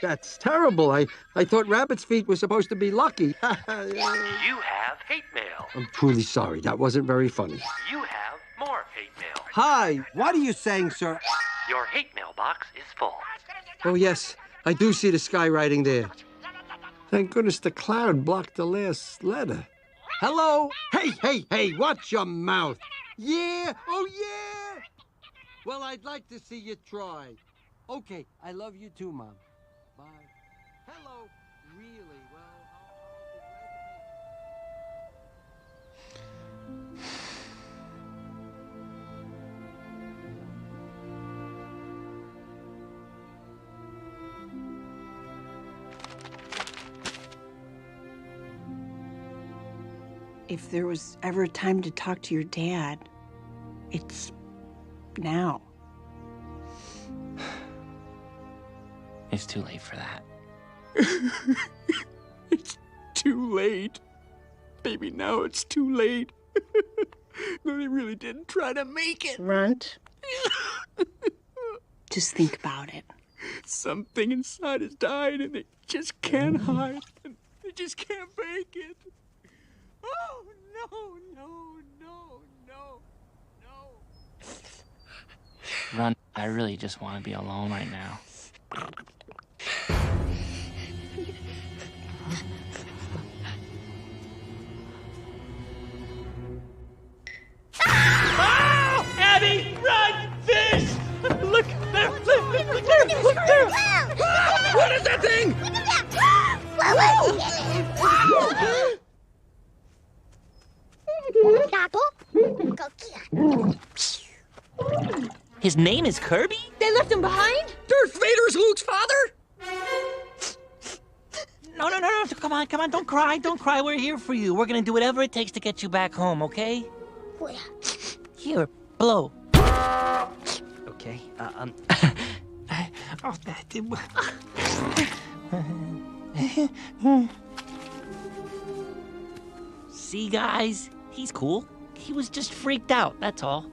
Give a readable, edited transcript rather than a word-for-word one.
That's terrible. I thought rabbit's feet were supposed to be lucky. You have hate mail. I'm truly sorry. That wasn't very funny. You have more hate mail. Hi, what are you saying, sir? Your hate mail box is full. Oh, yes, I do see the skywriting there. Thank goodness the cloud blocked the last letter. Hello? Hey, watch your mouth. Yeah, oh yeah. Well, I'd like to see you try. Okay, I love you too, Mom. Bye. Hello. Really? Well, If there was ever a time to talk to your dad, it's now. It's too late for that. It's too late. Baby, now it's too late. No, they really didn't try to make it. Runt. Just think about it. Something inside has died and they just can't hide. And they just can't make it. Oh, no. Run. I really just want to be alone right now. Oh! Abby, run! Fish! Look there! Look there! What is that thing? His name is Kirby? They left him behind? Darth Vader's Luke's father? No. Come on. Don't cry. We're here for you. We're gonna do whatever it takes to get you back home, okay? Here, blow. Okay, Oh, that did. See, guys? He's cool. He was just freaked out, that's all.